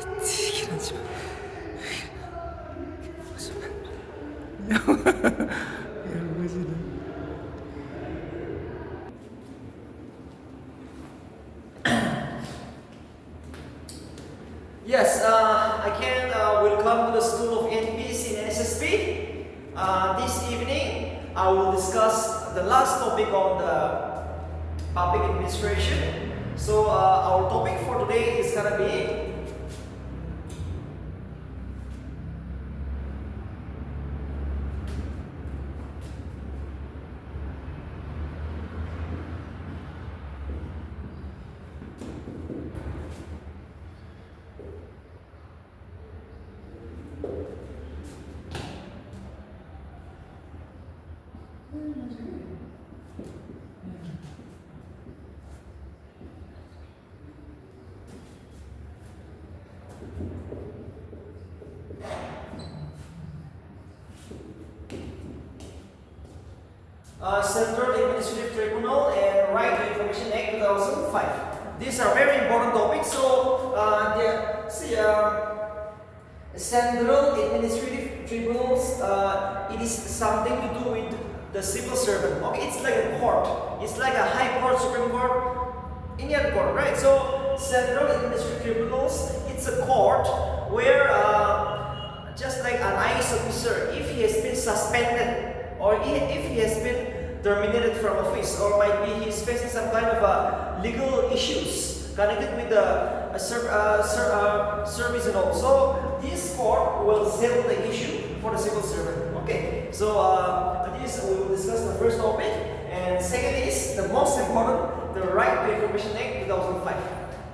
튀기라지 마. Yes, again, welcome to the School of NPSC and SSP. This evening, I will discuss the last topic on the public administration. So, our topic for today is gonna be Central Administrative Tribunal and Right to Information Act 2005. These are very important topics. So, Central Administrative Tribunals, it is something to do with the civil servant. Okay, it's like a court. It's like a high court, Supreme Court, Indian court, right? So, Central Administrative Tribunals, it's a court where, just like an IAS officer, if he has been suspended or if he has been terminated from office, or might be he's facing some kind of legal issues connected with the service and all. So this court will settle the issue for the civil servant. Okay, so this we will discuss the first topic, and second is the most important, the Right to Information Act 2005.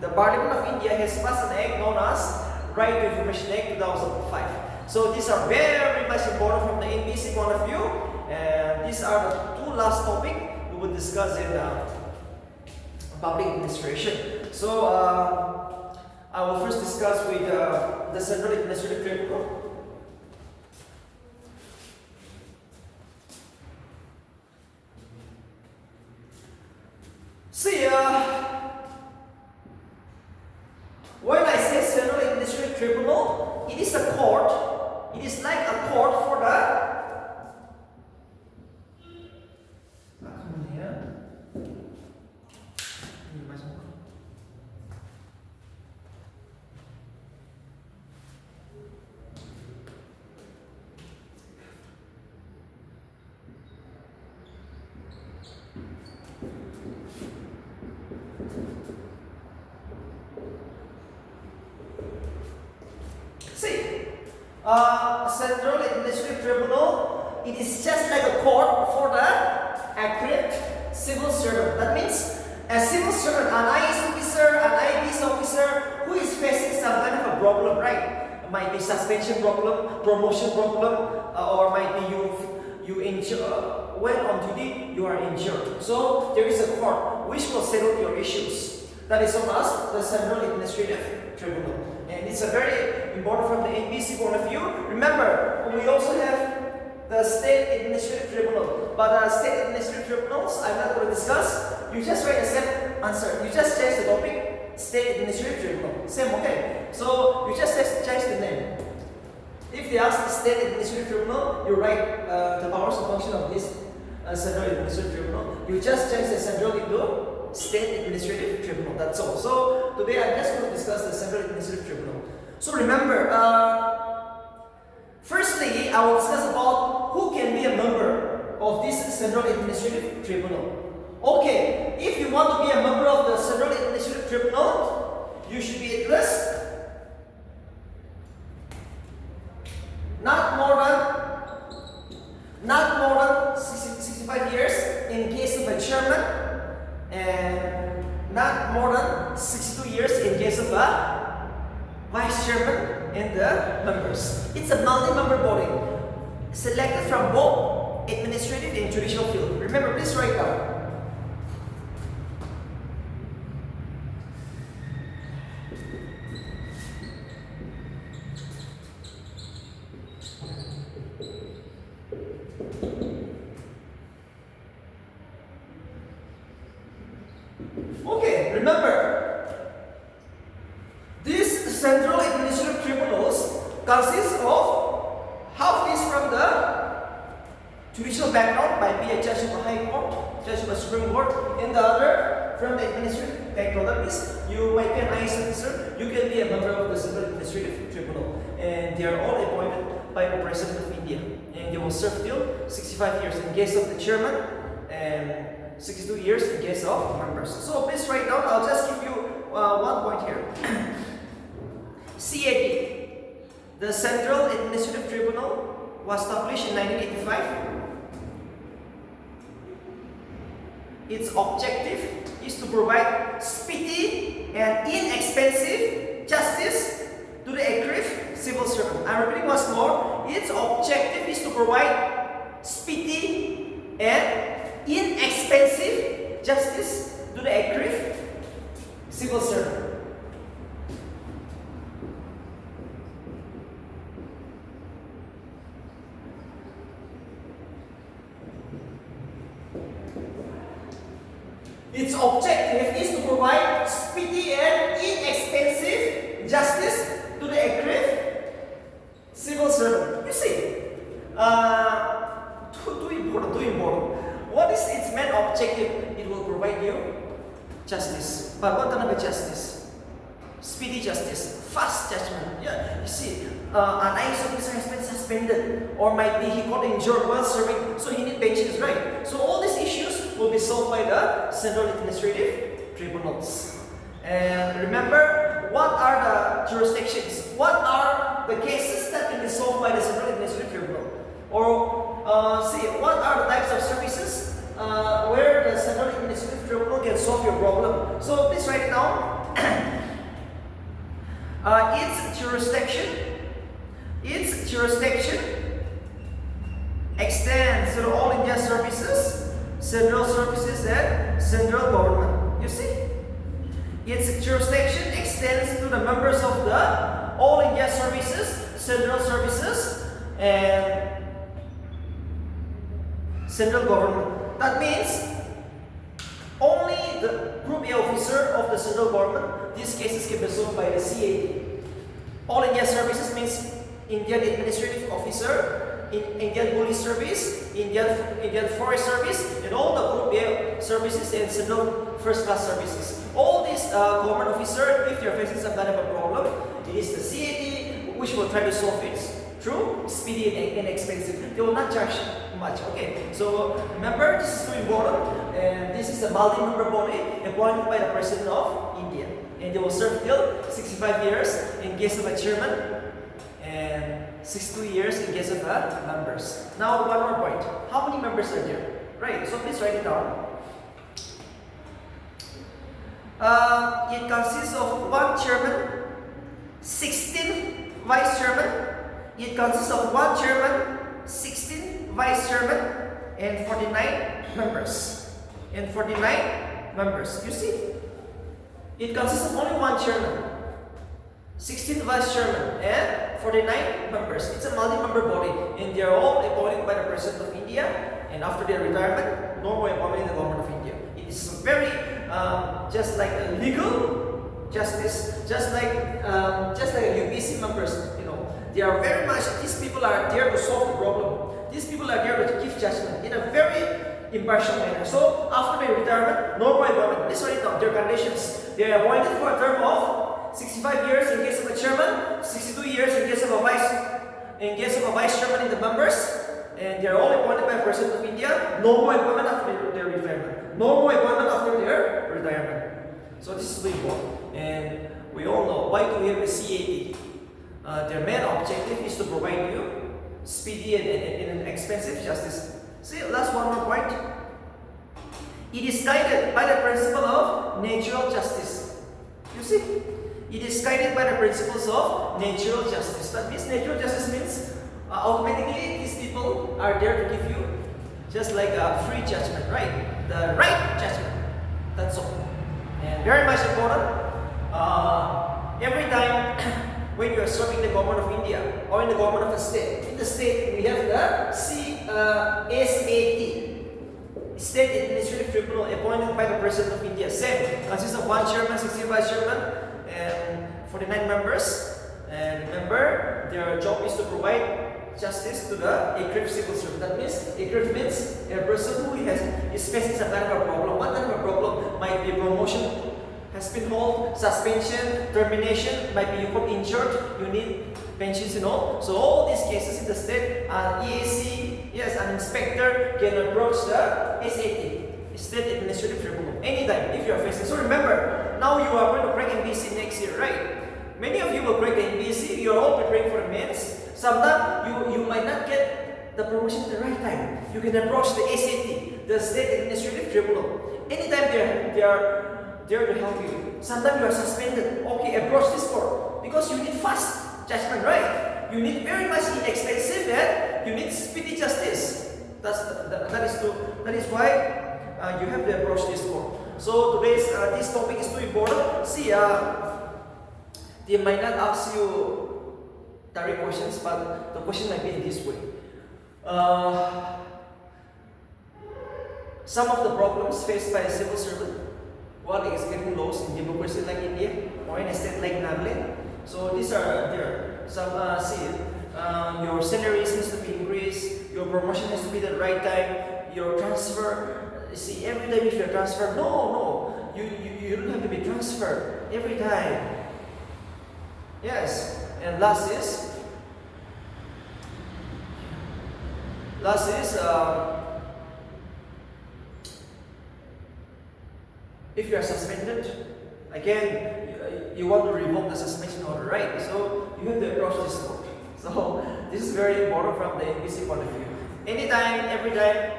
The Parliament of India has passed an act known as Right to Information Act 2005. So these are very much important from the NPSC point of view, and these are the two last topics we will discuss in public administration. So I will first discuss with the Central Administrative Tribunal. See, when I say Central Administrative Tribunal, it is a court. It is like a court for the Central Administrative Tribunal, it is just like a court for the accurate civil servant. That means a civil servant, an IAS officer, an IPS officer who is facing some kind of a problem, right? It might be suspension problem, promotion problem, or might be you injured, when on duty you are injured. So there is a court which will settle your issues. That is known as the Central Administrative Tribunal. And it's a very important from the NPSC point of view. Remember, we also have the State Administrative Tribunal. But State Administrative Tribunals, I'm not going to discuss. You just write a same answer. You just change the topic, State Administrative Tribunal. Same, okay? So, you just change the name. If they ask the State Administrative Tribunal, you write the powers and function of this Central Administrative Tribunal. You just change the central into State Administrative Tribunal. That's all. So today I'm just going to discuss the Central Administrative Tribunal. So remember, firstly, I will discuss about who can be a member of this Central Administrative Tribunal. Okay, if you want to be a member of the Central Administrative Tribunal, you should be at least not more than 65 years in case of a chairman, and not more than 62 years in case of a vice chairman and the members. It's a multi-member body selected from both administrative and judicial field. Remember, please write down. Okay, remember, this central administrative tribunals consists of half is from the judicial background, might be a judge of a high court, judge of a Supreme Court, and the other from the administrative background. That means you might be an IAS officer, you can be a member of the Central Administrative Tribunal, and they are all appointed by the President of India, and they will serve till 65 years in case of the chairman and 62 years in case of members. So please write down. I'll just give you one point here. CAT, the Central Administrative Tribunal, was established in 1985. Its objective is to provide speedy and inexpensive justice to the aggrieved civil servant. I'm repeating once more. Its objective is to provide speedy and inexpensive justice to the aggrieved civil servant. Its objective is to provide speedy and inexpensive justice to the aggrieved civil servant. You see, too important. What is its main objective? It will provide you justice. But what kind of justice? Speedy justice, fast judgment. Yeah, you see, an IAS officer has been suspended, or might be he got injured while serving, so he needs pensions, right? So all these issues will be solved by the Central Administrative Tribunals. And remember, what are the jurisdictions? What are the cases that can be solved by the Central Administrative Tribunal? Or see, what are the types of services where the Central Administrative Tribunal can solve your problem? So please write it down. Its jurisdiction extends to all India services, central services, and central government. You see, its jurisdiction extends to the members of the all India services, central services, and central government. That means only the Group A officer of the central government, these cases can be solved by the CAT. All India services means Indian Administrative Officer, Indian Police Service, Indian Forest Service, and all the Group A services and central first class services. All these government officer, if you're facing some kind of a problem, it is the CAT which will try to solve it through speedy and inexpensive. They will not charge much. Okay, so remember, this is too important, and this is a multi-member body appointed by the President of India, and they will serve till 65 years in case of a chairman and 62 years in case of members. Now, one more point. How many members are there? Right, so please write it down. It consists of one chairman, 16 vice chairman. It consists of one chairman, 16 vice chairman, and 49 members. And 49 members. You see, it consists of only one chairman, 16 vice chairman, and 49 members. It's a multi-member body, and they are all appointed by the President of India. And after their retirement, no more appointment in the government of India. It is very just like a legal justice, just like a UPSC members. You know, they are very much. These people are there to solve the problem. These people are there to give judgment in a very impartial manner. So after their retirement, no more appointment. Let's write down their conditions. They are appointed for a term of 65 years in case of a chairman, 62 years in case of a vice chairman in the members, and they are all appointed by the President of India. No more appointment after their retirement. No more appointment after their retirement. So this is very important, and we all know why do we have a CAT. Their main objective is to provide you speedy and expensive justice. See, last one more point. It is guided by the principle of natural justice. You see, it is guided by the principles of natural justice. That means natural justice means automatically these people are there to give you just like a free judgment, right? The right judgment. That's all. And very much important. Every time when you are serving the government of India or in the government of a state, in the state we have the SAT. State Administrative Tribunal appointed by the President of India. Same, consists of one chairman, 16 vice chairman, and 49 members, and remember their job is to provide justice to the aggrieved civil servant. That means aggrieved means a person who is facing some kind of a problem. What kind of a problem? Might be promotion has been held, suspension, termination, might be you got injured, you need pensions and all. So all these cases in the state, EAC, yes, an inspector can approach the SAT, State Administrative Tribunal, anytime if you are facing. So remember, now you are going to crack NPSC next year, right? Many of you will crack the NPSC, you are all preparing for the mains. Sometimes you might not get the promotion at the right time. You can approach the SAT, the State Administrative Tribunal. Anytime they are there to help you. Sometimes you are suspended. Okay, approach this court because you need fast judgment, right? You need very much inexpensive and you need speedy justice. That is why you have to approach this court. So today's this topic is too important. See, they might not ask you direct questions, but the question might be in this way. Some of the problems faced by a civil servant, one is getting lost in democracy like India or in a state like Nagaland. So these are there. Some your salary needs to be increased, your promotion has to be the right time, your transfer. See, every time if you're transferred, no, you don't have to be transferred every time. Yes, and last is if you are suspended, again, you want to revoke the suspension order, right? So you have to approach this court. So this is very important from the NPSC point of view. Anytime, every time,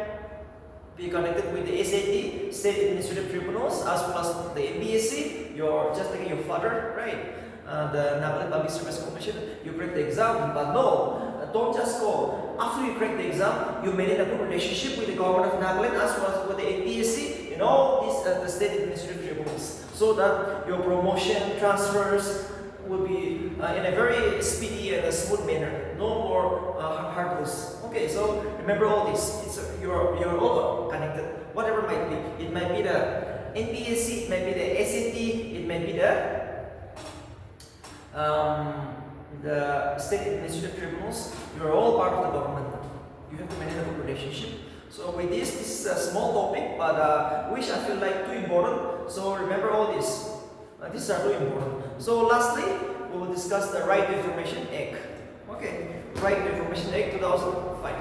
be connected with the SAT, State Administrative Tribunals, as well as the NPSC. You're just like your father, right? The Nagaland Public Service Commission. You crack the exam, but no, don't just go. After you crack the exam, you maintain a good relationship with the government of Nagaland as well as with the NPSC. You know, the State Administrative Tribunals, so that your promotion, transfers will be in a very speedy and a smooth manner. No more hurdles. Okay, so remember all this. You're all connected. Whatever it might be. It might be the NPSC, it might be the SAT, it might be the State Administrative Tribunals. You're all part of the government. You have to maintain a good relationship. So with this is a small topic, but which I feel like too important. So remember all this. These are too important. So lastly, we will discuss the Right to Information Act. Okay, Right to Information Act 2005.